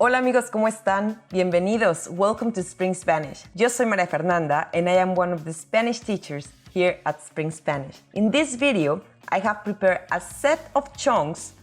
Hola amigos, ¿cómo están? Bienvenidos. Welcome to Spring Spanish. Yo soy María Fernanda and I am one of the Spanish teachers here at Spring Spanish. In this video, I have prepared a set of chunks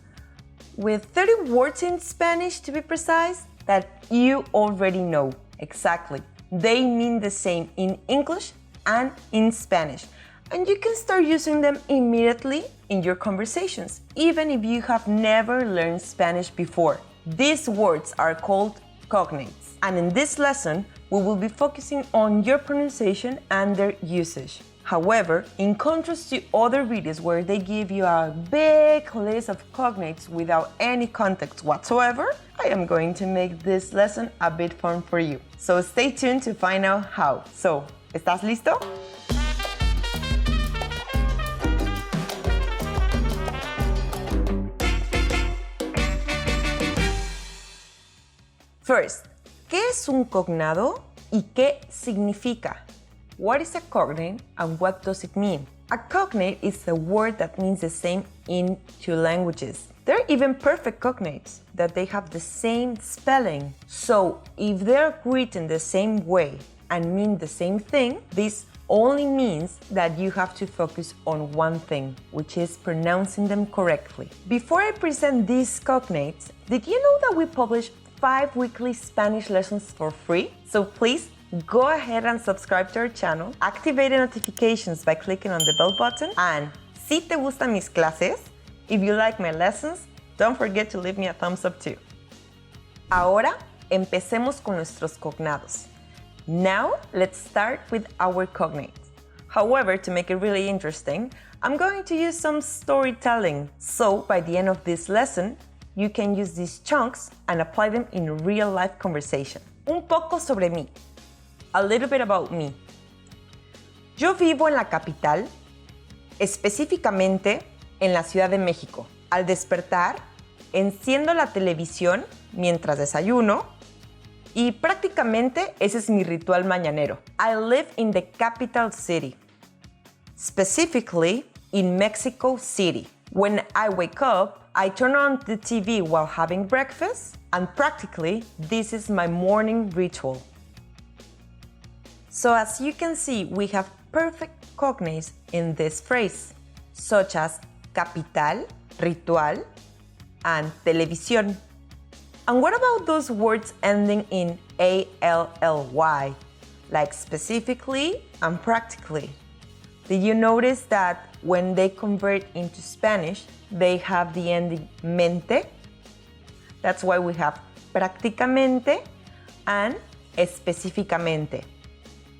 with 30 words in Spanish to be precise that you already know. Exactly. They mean the same in English and in Spanish. And you can start using them immediately in your conversations, even if you have never learned Spanish before. These words are called cognates, and in this lesson, we will be focusing on your pronunciation and their usage. However, in contrast to other videos where they give you a big list of cognates without any context whatsoever, I am going to make this lesson a bit fun for you. So stay tuned to find out how. So, ¿estás listo? First, ¿qué es un cognado y qué significa? What is a cognate and what does it mean? A cognate is a word that means the same in two languages. There are even perfect cognates that they have the same spelling. So, if they're written the same way and mean the same thing, this only means that you have to focus on one thing, which is pronouncing them correctly. Before I present these cognates, did you know that we publish 5 weekly Spanish lessons for free? So please go ahead and subscribe to our channel, activate the notifications by clicking on the bell button, and si te gustan mis clases, if you like my lessons, don't forget to leave me a thumbs up too. Ahora empecemos con nuestros cognados. Now let's start with our cognates. However, to make it really interesting, I'm going to use some storytelling. So by the end of this lesson, you can use these chunks and apply them in real-life conversation. Un poco sobre mí. A little bit about me. Yo vivo en la capital, específicamente en la Ciudad de México. Al despertar, enciendo la televisión mientras desayuno y prácticamente ese es mi ritual mañanero. I live in the capital city, specifically in Mexico City. When I wake up, I turn on the TV while having breakfast, and practically, this is my morning ritual. So as you can see, we have perfect cognates in this phrase, such as capital, ritual, and televisión. And what about those words ending in ALLY, like specifically and practically? Did you notice that when they convert into Spanish, they have the ending mente? That's why we have prácticamente and específicamente.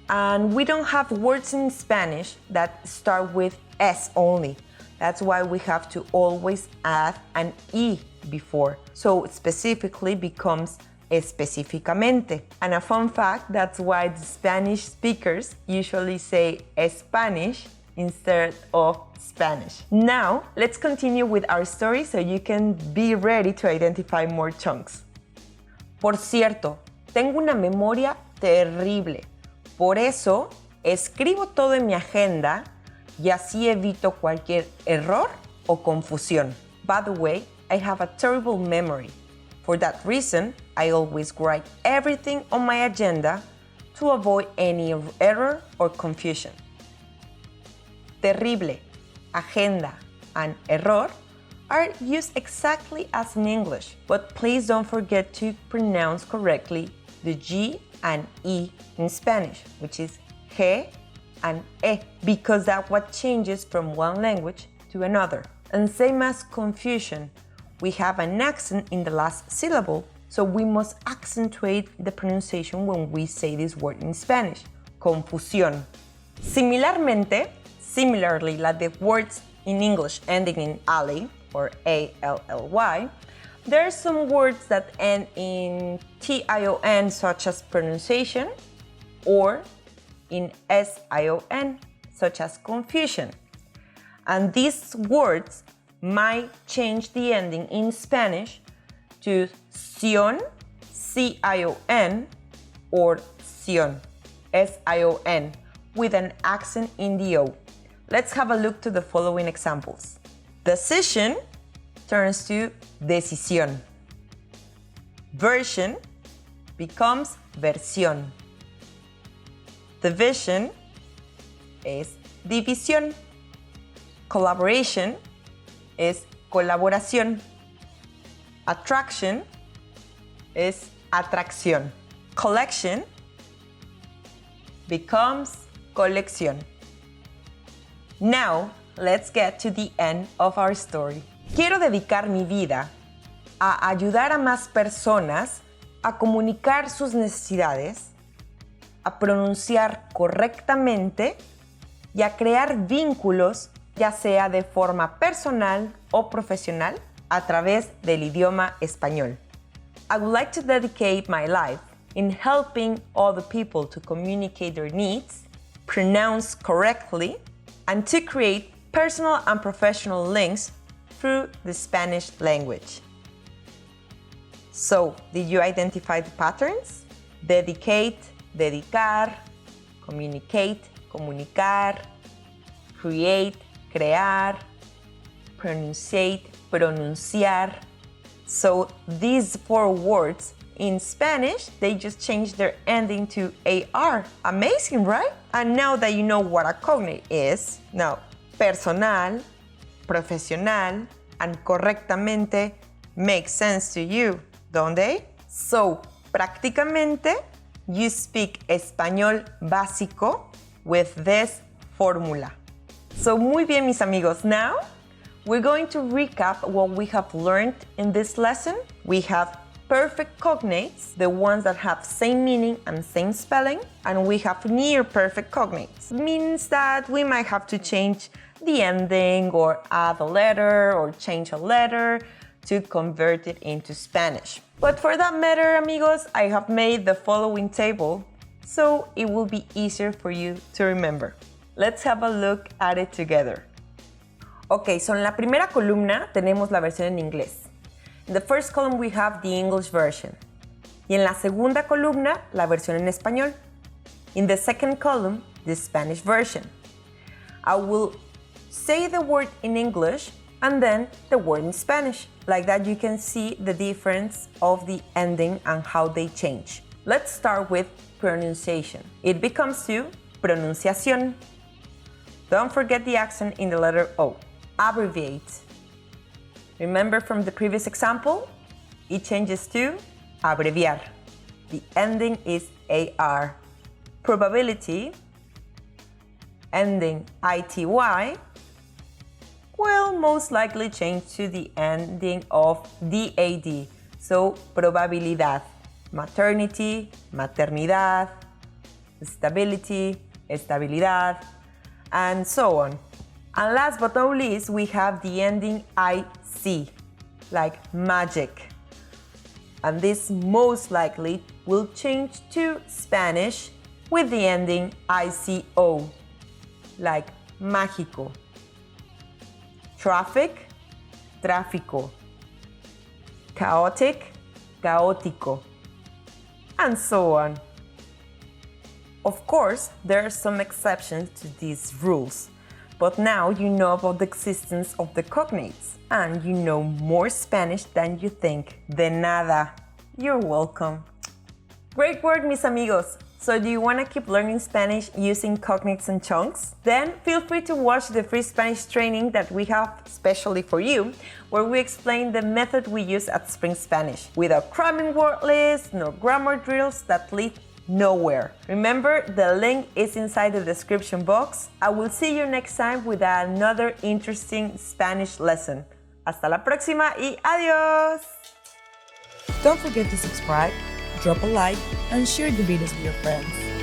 And we don't have words in Spanish that start with S only. That's why we have to always add an E before. So specifically becomes específicamente. And a fun fact, that's why the Spanish speakers usually say Spanish instead of Spanish. Now, let's continue with our story so you can be ready to identify more chunks. Por cierto, tengo una memoria terrible. Por eso, escribo todo en mi agenda y así evito cualquier error o confusión. By the way, I have a terrible memory. For that reason, I always write everything on my agenda to avoid any error or confusion. Terrible, agenda, and error are used exactly as in English, but please don't forget to pronounce correctly the G and E in Spanish, which is G and E, because that's what changes from one language to another. And same as confusion, we have an accent in the last syllable, so we must accentuate the pronunciation when we say this word in Spanish, confusión. Similarly, like the words in English ending in ally or ALLY, there are some words that end in TION, such as pronunciation, or in SION, such as confusion. And these words might change the ending in Spanish to sion, CION, or sion, SION, with an accent in the O. Let's have a look to the following examples. Decision turns to decisión. Version becomes versión. Division es división. Collaboration es colaboración. Attraction es atracción. Collection becomes colección. Now, let's get to the end of our story. Quiero dedicar mi vida a ayudar a más personas a comunicar sus necesidades, a pronunciar correctamente y a crear vínculos, ya sea de forma personal o profesional, a través del idioma español. I would like to dedicate my life in helping other people to communicate their needs, pronounce correctly, and to create personal and professional links through the Spanish language. So, did you identify the patterns? Dedicate, dedicar, communicate, comunicar, create, crear, pronunciate, pronunciar. So these 4 words in Spanish, they just changed their ending to AR. Amazing, right? And now that you know what a cognate is, now personal, profesional, and correctamente make sense to you, don't they? So, prácticamente, you speak español básico with this formula. So, muy bien, mis amigos. Now, we're going to recap what we have learned in this lesson. We have perfect cognates, the ones that have same meaning and same spelling, and we have near perfect cognates. Means that we might have to change the ending or add a letter or change a letter to convert it into Spanish. But for that matter, amigos, I have made the following table so it will be easier for you to remember. Let's have a look at it together. Ok, so en la primera columna tenemos la versión en inglés. In the first column we have the English version. Y en la segunda columna, la versión en español. In the second column, the Spanish version. I will say the word in English and then the word in Spanish. Like that you can see the difference of the ending and how they change. Let's start with pronunciation. It becomes to pronunciación. Don't forget the accent in the letter O. Abbreviate. Remember from the previous example? It changes to abreviar. The ending is AR. Probability, ending ITY, will most likely change to the ending of DAD. So, probabilidad. Maternity, maternidad. Stability, estabilidad, and so on. And last but not least, we have the ending IC, like magic. And this most likely will change to Spanish with the ending ICO, like mágico. Traffic, tráfico. Chaotic, caótico. And so on. Of course, there are some exceptions to these rules, but now you know about the existence of the cognates, and you know more Spanish than you think. De nada. You're welcome. Great work, mis amigos! So do you want to keep learning Spanish using cognates and chunks? Then feel free to watch the free Spanish training that we have specially for you, where we explain the method we use at Spring Spanish, without cramming word lists nor grammar drills that lead nowhere. Remember, the link is inside the description box. I will see you next time with another interesting Spanish lesson. Hasta la próxima y adiós! Don't forget to subscribe, drop a like, and share the videos with your friends.